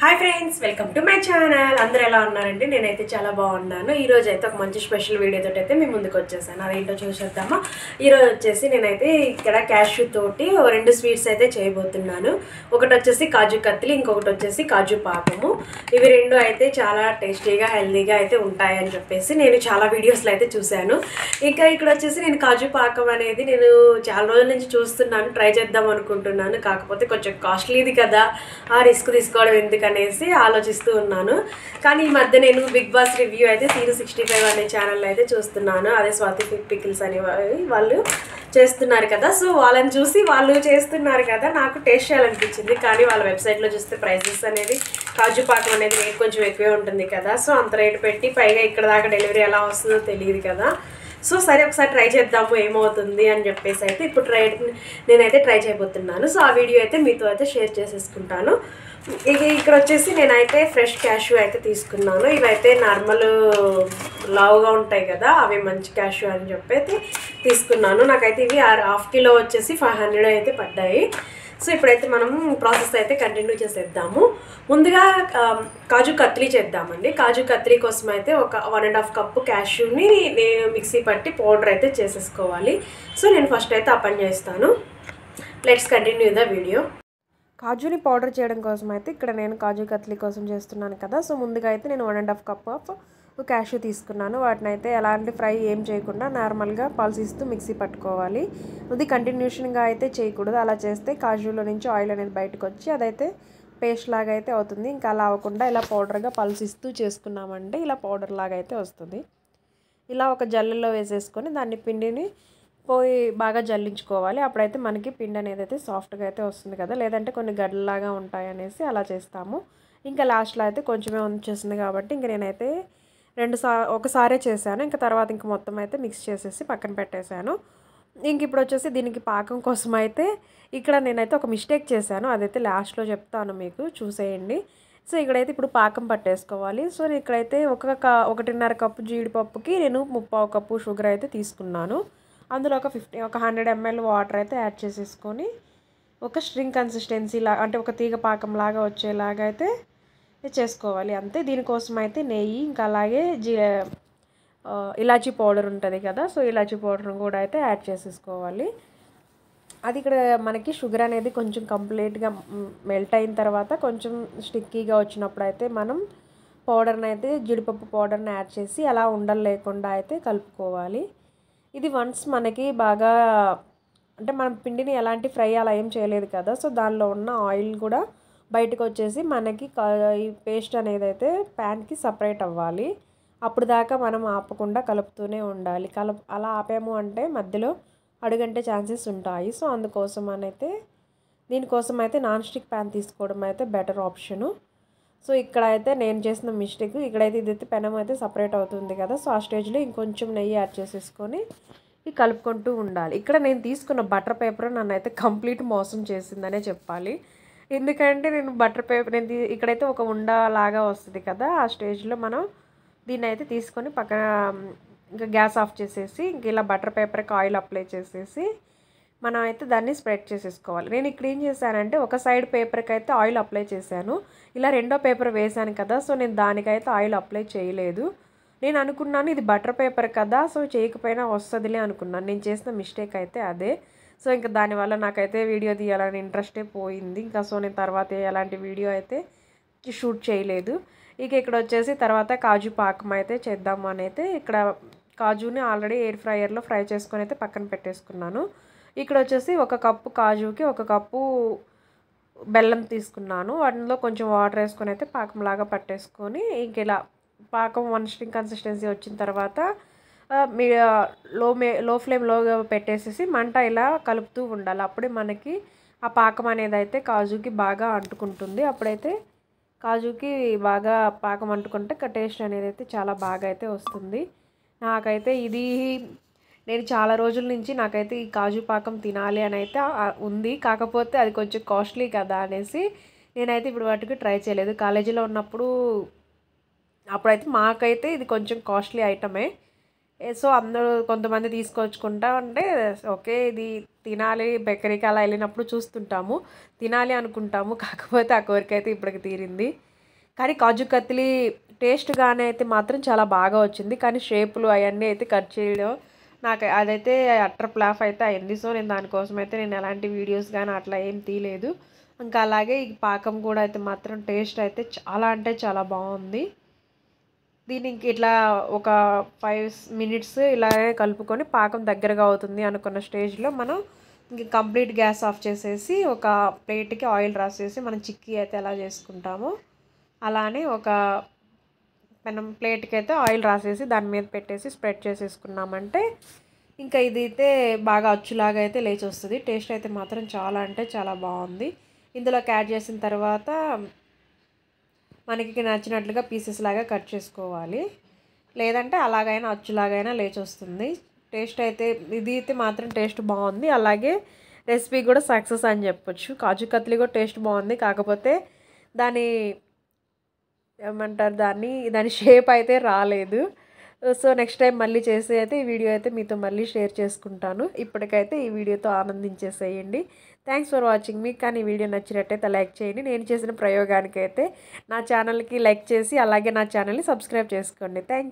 Hi friends, welcome to my channel. అందరూ ఎలా ఉన్నారండి? నేనైతే చాలా బాగున్నాను. ఈరోజు అయితే ఒక మంచి స్పెషల్ వీడియోతో అయితే మీ ముందుకు వచ్చేసాను. అదేంటో చూసేద్దామా. ఈరోజు వచ్చేసి నేనైతే ఇక్కడ క్యాష్యూ తోటి రెండు స్వీట్స్ అయితే చేయబోతున్నాను. ఒకటి వచ్చేసి కాజు కత్తిలి, ఇంకొకటి వచ్చేసి కాజు పాకము. ఇవి రెండు అయితే చాలా టేస్టీగా హెల్తీగా అయితే ఉంటాయని చెప్పేసి నేను చాలా వీడియోస్లో అయితే చూశాను. ఇంకా ఇక్కడ వచ్చేసి నేను కాజు పాకం అనేది నేను చాలా రోజుల నుంచి చూస్తున్నాను, ట్రై చేద్దాం అనుకుంటున్నాను. కాకపోతే కొంచెం కాస్ట్లీది కదా, ఆ రిస్క్ తీసుకోవడం ఎందుకనేసి ఆలోచిస్తూ ఉన్నాను. కానీ ఈ మధ్య నేను బిగ్ బాస్ రివ్యూ అయితే సీరు 65 అనే ఛానల్లో అయితే చూస్తున్నాను. అదే స్వాతి పికిల్స్ అని వాళ్ళు చేస్తున్నారు కదా. సో వాళ్ళని చూసి వాళ్ళు చేస్తున్నారు కదా, నాకు టేస్ట్ చేయాలనిపించింది. కానీ వాళ్ళ వెబ్సైట్లో చూస్తే ప్రైసెస్ అనేది కాజు పాకం అనేది రేట్ కొంచెం ఎక్కువే ఉంటుంది కదా. సో అంత రేటు పెట్టి పైగా ఇక్కడ దాకా డెలివరీ ఎలా వస్తుందో తెలియదు కదా. సో సరే ఒకసారి ట్రై చేద్దాము ఏమవుతుంది అని చెప్పేసి అయితే ఇప్పుడు నేనైతే ట్రై చేయబోతున్నాను. సో ఆ వీడియో అయితే మీతో అయితే షేర్ చేసేసుకుంటాను. ఇక్కడ వచ్చేసి నేనైతే ఫ్రెష్ క్యాష్యూ అయితే తీసుకున్నాను. ఇవైతే నార్మల్ లావుగా ఉంటాయి కదా, అవి మంచి క్యాష్యూ అని చెప్పి అయితే తీసుకున్నాను. నాకైతే ఇవి హాఫ్ కిలో వచ్చేసి 500 అయితే పడ్డాయి. సో ఇప్పుడైతే మనం ప్రాసెస్ అయితే కంటిన్యూ చేసేద్దాము. ముందుగా కాజు కత్లీ చేద్దామండి. కాజు కత్లీ కోసం అయితే ఒక 1.5 కప్పు క్యాష్యూని నేను మిక్సీ పట్టి పౌడర్ అయితే చేసేసుకోవాలి. సో నేను ఫస్ట్ అయితే ఆ పని చేస్తాను. Let's continue the video. కాజుని పౌడర్ చేయడం కోసం అయితే ఇక్కడ నేను కాజు కత్లీ కోసం చేస్తున్నాను కదా. సో ముందుగా అయితే నేను 1.5 కప్ ఆఫ్ క్యాష్యూ తీసుకున్నాను. వాటిని అయితే ఎలాంటి ఫ్రై ఏం చేయకుండా నార్మల్గా పల్సిస్తూ మిక్సీ పట్టుకోవాలి. అది కంటిన్యూషన్గా అయితే చేయకూడదు. అలా చేస్తే కాజులో నుంచి ఆయిల్ అనేది బయటకు వచ్చి అదైతే పేస్ట్ లాగా అయితే అవుతుంది. ఇంకా అలా అవ్వకుండా ఇలా పౌడర్గా పల్సిస్తూ చేసుకున్నామంటే ఇలా పౌడర్ లాగా అయితే వస్తుంది. ఇలా ఒక జల్లెల్లో వేసేసుకొని దాన్ని పిండిని పోయి బాగా జల్లించుకోవాలి. అప్పుడైతే మనకి పిండి అనేది అయితే సాఫ్ట్గా అయితే వస్తుంది కదా. లేదంటే కొన్ని గడ్డలాగా ఉంటాయి అనేసి అలా చేస్తాము. ఇంకా లాస్ట్లో అయితే కొంచెమే వచ్చేసింది కాబట్టి ఇంక నేనైతే ఒకసారే చేశాను. ఇంకా తర్వాత ఇంక మొత్తం అయితే మిక్స్ చేసేసి పక్కన పెట్టేశాను. ఇంక ఇప్పుడు వచ్చేసి దీనికి పాకం కోసం అయితే ఇక్కడ నేనైతే ఒక మిస్టేక్ చేశాను. అదైతే లాస్ట్లో చెప్తాను, మీకు చూసేయండి. సో ఇక్కడైతే ఇప్పుడు పాకం పట్టేసుకోవాలి. సో ఇక్కడైతే 1.5 కప్పు జీడిపప్పుకి నేను 3/4 కప్పు షుగర్ అయితే తీసుకున్నాను. అందులో ఒక 100 ml వాటర్ అయితే యాడ్ చేసేసుకొని ఒక స్ట్రింగ్ కన్సిస్టెన్సీ లాగా, అంటే ఒక తీగ పాకం లాగా వచ్చేలాగా అయితే చేసుకోవాలి. అంతే. దీనికోసం అయితే నెయ్యి, ఇంకా అలాగే ఇలాచీ పౌడర్ ఉంటుంది కదా. సో ఇలాచీ పౌడర్ని కూడా అయితే యాడ్ చేసేసుకోవాలి. అది ఇక్కడ మనకి షుగర్ అనేది కొంచెం కంప్లీట్గా మెల్ట్ అయిన తర్వాత కొంచెం స్టిక్కీగా వచ్చినప్పుడు అయితే మనం పౌడర్ని అయితే జీడిపప్పు పౌడర్ని యాడ్ చేసి అలా ఉండలు లేకుండా అయితే కలుపుకోవాలి. ఇది వన్స్ మనకి బాగా, అంటే మనం పిండిని ఎలాంటి ఫ్రై అలా ఏం చేయలేదు కదా. సో దానిలో ఉన్న ఆయిల్ కూడా బయటకు వచ్చేసి మనకి ఈ పేస్ట్ అనేది అయితే ప్యాన్కి సపరేట్ అవ్వాలి. అప్పుడు దాకా మనం ఆపకుండా కలుపుతూనే ఉండాలి. అలా ఆపాము అంటే మధ్యలో అడుగంటే ఛాన్సెస్ ఉంటాయి. సో అందుకోసం అయితే దీనికోసం అయితే నాన్ స్టిక్ ప్యాన్ తీసుకోవడం అయితే బెటర్ ఆప్షను. సో ఇక్కడ అయితే నేను చేసిన మిస్టేక్, ఇక్కడైతే ఇదైతే పెనం అయితే సపరేట్ అవుతుంది కదా. సో ఆ స్టేజ్లో ఇంకొంచెం నెయ్యి యాడ్ చేసేసుకొని ఇది కలుపుకుంటూ ఉండాలి. ఇక్కడ నేను తీసుకున్న బటర్ పేపర్ నన్ను అయితే కంప్లీట్ మోసం చేసిందనే చెప్పాలి. ఎందుకంటే నేను బటర్ పేపర్ ఇక్కడైతే ఒక ఉండ లాగా వస్తుంది కదా. ఆ స్టేజ్లో మనం దీన్ని అయితే తీసుకొని పక్కన ఇంకా గ్యాస్ ఆఫ్ చేసేసి ఇంక ఇలా బటర్ పేపర్కి ఆయిల్ అప్లై చేసేసి మనం అయితే దాన్ని స్ప్రెడ్ చేసేసుకోవాలి. నేను ఇక్కడ ఏం చేశానంటే ఒక సైడ్ పేపర్కి అయితే ఆయిల్ అప్లై చేశాను. ఇలా రెండో పేపర్ వేశాను కదా. సో నేను దానికైతే ఆయిల్ అప్లై చేయలేదు. నేను అనుకున్నాను ఇది బటర్ పేపర్ కదా, సో చేయకపోయినా వస్తుందిలే అనుకున్నాను. నేను చేసిన మిస్టేక్ అయితే అదే. సో ఇంకా దానివల్ల నాకైతే వీడియో తీయాలని ఇంట్రెస్టే పోయింది. ఇంకా సో నేను తర్వాత ఎలాంటి వీడియో అయితే షూట్ చేయలేదు. ఇక ఇక్కడ వచ్చేసి తర్వాత కాజు పాకం అయితే చేద్దాము అని అయితే ఇక్కడ కాజుని ఆల్రెడీ ఎయిర్ ఫ్రైయర్లో ఫ్రై చేసుకొని అయితే పక్కన పెట్టేసుకున్నాను. ఇక్కడ వచ్చేసి 1 కప్పు కాజుకి 1 కప్పు బెల్లం తీసుకున్నాను. వాటిలో కొంచెం వాటర్ వేసుకొని అయితే పాకంలాగా పట్టేసుకొని ఇంక ఇలా పాకం 1 స్ట్రింగ్ కన్సిస్టెన్సీ వచ్చిన తర్వాత లో ఫ్లేమ్లో పెట్టేసేసి మంట ఇలా కలుపుతూ ఉండాలి. అప్పుడే మనకి ఆ పాకం అనేది అయితే కాజుకి బాగా అంటుకుంటుంది. అప్పుడైతే కాజుకి బాగా పాకం అంటుకుంటే టేస్ట్ అనేది అయితే చాలా బాగా అయితే వస్తుంది. నాకైతే ఇది నేను చాలా రోజుల నుంచి నాకైతే ఈ కాజు పాకం తినాలి అని అయితే ఉంది. కాకపోతే అది కొంచెం కాస్ట్లీ కదా అనేసి నేనైతే ఇప్పుడు వాటికి ట్రై చేయలేదు. కాలేజీలో ఉన్నప్పుడు అప్పుడైతే మాకైతే ఇది కొంచెం కాస్ట్లీ ఐటమే. సో అందరూ కొంతమంది తీసుకొచ్చుకుంటా అంటే ఓకే ఇది తినాలి, బేకరీకి అలా వెళ్ళినప్పుడు చూస్తుంటాము, తినాలి అనుకుంటాము. కాకపోతే ఆ కోరిక అయితే ఇప్పటికి తీరింది. కానీ కాజు కత్లీ టేస్ట్గానే అయితే మాత్రం చాలా బాగా వచ్చింది. కానీ షేపులు అవన్నీ అయితే కట్ చేయడం నాకు అదైతే అట్టర్ ఫ్లాప్ అయితే అయింది. సో నేను దానికోసం అయితే నేను ఎలాంటి వీడియోస్ కానీ అట్లా ఏం తీయలేదు. ఇంకా అలాగే ఈ పాకం కూడా అయితే మాత్రం టేస్ట్ అయితే చాలా అంటే చాలా బాగుంది. దీనికి ఇట్లా ఒక 5 మినిట్స్ ఇలాగే కలుపుకొని పాకం దగ్గరగా అవుతుంది అనుకున్న స్టేజ్లో మనం ఇంక కంప్లీట్ గ్యాస్ ఆఫ్ చేసేసి ఒక ప్లేట్కి ఆయిల్ రాసేసి మనం చిక్కీ అయితే ఎలా చేసుకుంటామో అలానే ఒక మనం ప్లేట్కి అయితే ఆయిల్ రాసేసి దాని మీద పెట్టేసి స్ప్రెడ్ చేసేసుకున్నామంటే ఇంకా ఇదైతే బాగా అచ్చులాగా అయితే లేచి వస్తుంది. టేస్ట్ అయితే మాత్రం చాలా అంటే చాలా బాగుంది. ఇందులోకి యాడ్ చేసిన తర్వాత మనకి నచ్చినట్లుగా పీసెస్ లాగా కట్ చేసుకోవాలి. లేదంటే అలాగైనా అచ్చులాగైనా లేచి వస్తుంది. టేస్ట్ అయితే ఇది అయితే మాత్రం టేస్ట్ బాగుంది. అలాగే రెసిపీ కూడా సక్సెస్ అని చెప్పొచ్చు. కాజు కత్లీ కూడా టేస్ట్ బాగుంది. కాకపోతే దాని ఏమంటారు దాని షేప్ అయితే రాలేదు. సో నెక్స్ట్ టైం మళ్ళీ చేసి అయితే ఈ వీడియో అయితే మీతో మళ్ళీ షేర్ చేసుకుంటాను. ఇప్పటికైతే ఈ వీడియోతో ఆనందించేసేయండి. Thanks for watching. మీకు కానీ ఈ వీడియో నచ్చినట్టయితే లైక్ చేయండి. నేను చేసిన ప్రయోగానికి అయితే నా ఛానల్కి లైక్ చేసి అలాగే నా ఛానల్ని సబ్స్క్రైబ్ చేసుకోండి. Thank you.